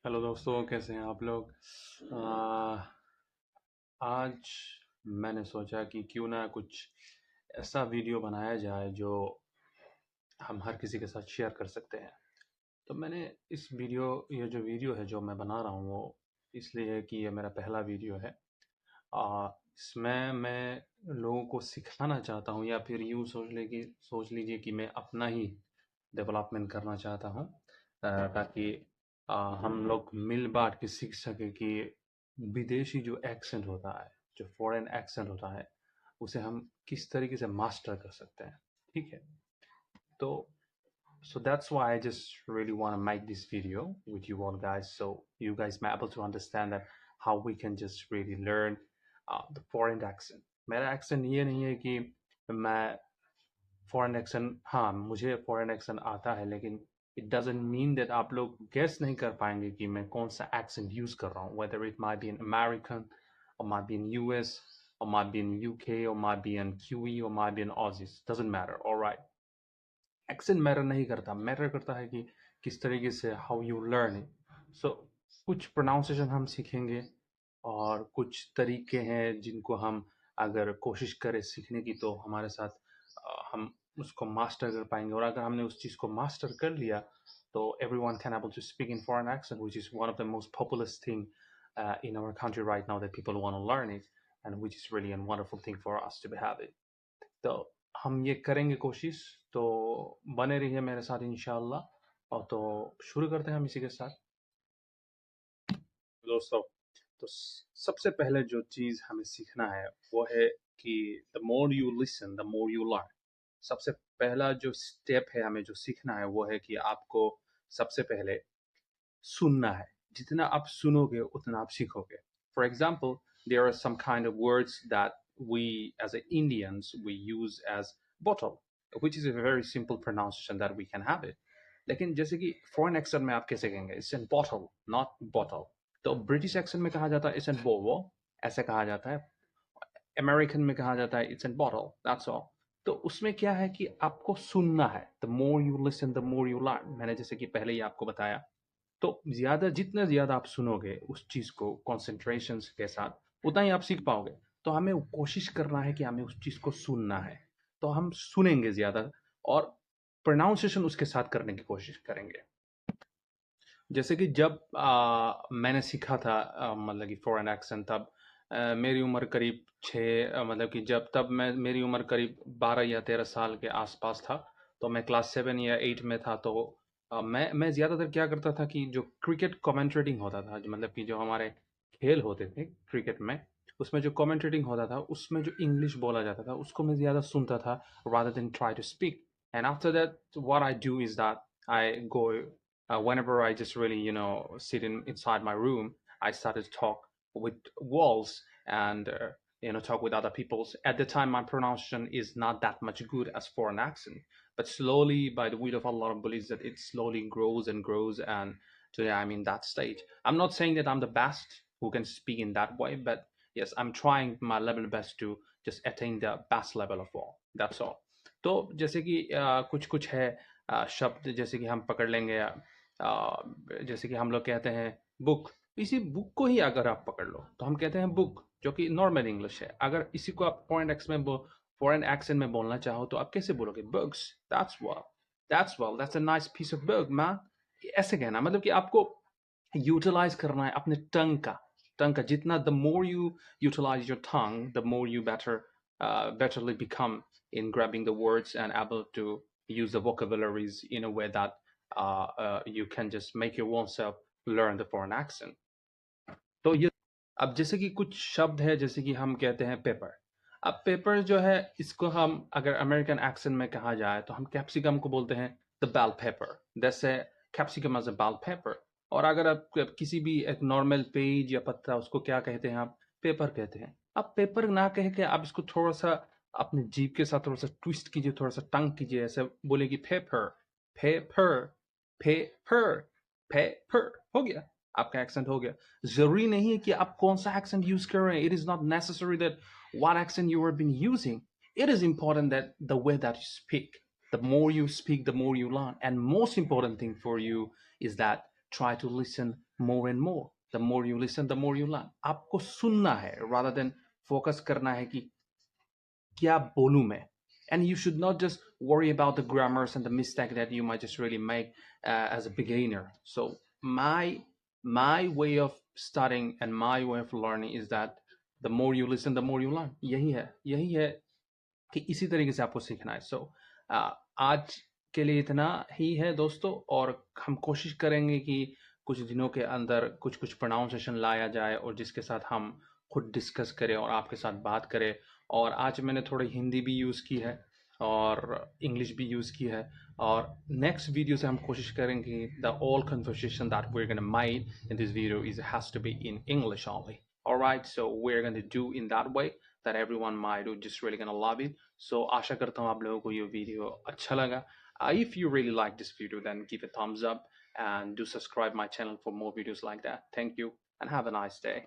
Hello दोस्तों, कैसे हैं आप लोग। आज मैंने सोचा कि क्यों ना कुछ ऐसा वीडियो बनाया जाए जो हम हर किसी के साथ शेयर कर सकते हैं। तो मैंने ये जो वीडियो है जो मैं बना रहा हूँ वो इसलिए है कि ये मेरा पहला वीडियो है। इसमें मैं लोगों को सिखाना चाहता हूँ या फिर यूँ सोच लीजिए कि मैं अपना ही डेवलपमेंट करना चाहता हूँ, ताकि हम लोग मिल बांट के सीख सके कि विदेशी जो एक्सेंट होता है, जो फॉरेन एक्सेंट होता है, उसे हम किस तरीके से मास्टर कर सकते हैं। ठीक है। तो so that's why I just really want to make this video with you all guys, so you guys may able to understand that how we can just really learn the foreign accent. मेरा accent ये नहीं है कि मैं foreign accent, हाँ मुझे foreign accent आता है, लेकिन इट डजेंट मीन दैट आप लोग गेस नहीं कर पाएंगे कि मैं कौन सा एक्सेंट यूज कर रहा हूँ, whether it might be in American or might be in US or might be in UK or might be in QE or might be in Aussies, doesn't matter. All right, accent matter नहीं करता, matter करता है कि किस तरीके से how you learn it. सो कुछ pronunciation हम सीखेंगे और कुछ तरीके हैं जिनको हम अगर कोशिश करें सीखने की तो हमारे साथ हम उसको मास्टर कर पाएंगे। और अगर हमने उस चीज़ को मास्टर कर लिया तो everyone can able to speak in foreign accent, which is one of the most populous thing in our country right now, that people want to learn it, and which is really a wonderful thing for us to have it. तो हम ये करेंगे कोशिश, तो बने रहिए मेरे साथ इंशाल्लाह। और तो शुरू करते हैं हम इसी के साथ। दोस्तों, तो सबसे पहले जो चीज़ हमें सीखना है वो है कि the more you listen the more you learn. सबसे पहला जो स्टेप है हमें जो सीखना है वो है कि आपको सबसे पहले सुनना है। जितना आप सुनोगे उतना आप सीखोगे। For example, there are some kind of words that we as a Indians we use as bottle, which is a very simple pronunciation that we can have it. लेकिन जैसे कि फॉरेन एक्सेंट में आप कैसे कहेंगे, it's an bottle not bottle. तो British accent में कहा जाता है इट्स एन बोवो, ऐसे कहा जाता है। अमेरिकन में कहा जाता है it's an bottle, that's all. तो उसमें क्या है कि आपको सुनना है। The more you listen the more you learn, मैंने जैसे कि पहले ही आपको बताया। तो जितना ज़्यादा आप सुनोगे उस चीज़ को कॉन्सेंट्रेशन के साथ, उतना ही आप सीख पाओगे। तो हमें कोशिश करना है कि हमें उस चीज़ को सुनना है। तो हम सुनेंगे ज़्यादा और प्रोनाउंसिएशन उसके साथ करने की कोशिश करेंगे। जैसे कि जब मैंने सीखा था मतलब कि फॉरेन एक्सेंट, तब मेरी उम्र करीब मतलब कि जब तब मेरी उम्र करीब 12 या 13 साल के आसपास था। तो मैं क्लास 7 या 8 में था। तो मैं ज़्यादातर क्या करता था कि जो क्रिकेट कमेंट्रेटिंग होता था, मतलब कि जो हमारे खेल होते थे क्रिकेट में, उसमें जो कमेंट्रेटिंग होता था उसमें जो इंग्लिश बोला जाता था उसको मैं ज़्यादा सुनता था rather than try to speak. And after that, what I do is that I go whenever I just really, sit inside my room, I started to talk with walls and, talk with other people. At the time, my pronunciation is not that much good as for an accent, but slowly, by the will of Allah, I believe that it slowly grows and grows. And today, I'm in that stage. I'm not saying that I'm the best who can speak in that way, but yes, I'm trying my level best to just attain the best level of all. That's all. तो जैसे कि कुछ कुछ है शब्द, जैसे कि हम पकड़ लेंगे, जैसे कि हम लोग कहते हैं बुक। इसी बुक को ही अगर आप पकड़ लो तो हम कहते हैं बुक, जो कि नॉर्मल इंग्लिश है। अगर इसी को आप फॉरेन एक्सेंट में बोलना चाहो तो आप कैसे बोलोगे, books, that's a nice piece of book man. ऐसे कहना मतलब कि आपको यूटिलाइज करना है अपने टंग का जितना, the more you utilise your tongue the more you betterly become in grabbing the words and able to use the vocabularies in a way that you can just make your own self learn the foreign accent. तो ये, अब जैसे कि कुछ शब्द है, जैसे कि हम कहते हैं पेपर। अब पेपर जो है इसको हम अगर अमेरिकन एक्सेंट में कहा जाए तो हम कैप्सिकम को बोलते हैं द बेल पेपर, जैसे capsicum as a bell pepper. और अगर आप किसी भी एक नॉर्मल पेज या पत्ता, उसको क्या कहते हैं आप, पेपर कहते हैं। अब पेपर ना कह के आप इसको थोड़ा सा अपने जीभ के साथ थोड़ा सा ट्विस्ट कीजिए, थोड़ा सा टंग कीजिए, ऐसे बोले कि पेपर, पेपर, पेपर, पेपर, हो गया, आपका एक्सेंट हो गया। जरूरी नहीं है कि आप कौन सा एक्सेंट यूज कर रहे हैं। It is not necessary that what accent you have been using. It is important that the way that you speak, the more you speak, the more you learn. And most important thing for you is that try to listen more and more. The more you listen, the more you learn. आपको सुनना है rather than focus करना है कि क्या बोलूं मैं. And you should not just worry about the grammars and the mistake that you might just really make as a beginner. So my way of studying and my way of learning is that the more you listen, the more you learn. यही है कि इसी तरीके से आपको सीखना है. सो आज के लिए इतना ही है दोस्तों, और हम कोशिश करेंगे कि कुछ दिनों के अंदर कुछ कुछ प्रोनाउंसिएशन लाया जाए और जिसके साथ हम खुद डिस्कस करें और आपके साथ बात करें. और आज मैंने थोड़ी हिंदी भी यूज़ की है और इंग्लिश भी यूज़ की है, और नेक्स्ट वीडियो से हम कोशिश करेंगे the all conversation that we are gonna make in this video is has to be in English only. Alright, so we're going to do in that way that everyone might just really gonna love it. So आशा करता हूँ आप लोगों को ये video अच्छा लगा. If you really like this video, then give a thumbs up and do subscribe my channel for more videos like that. Thank you and have a nice day.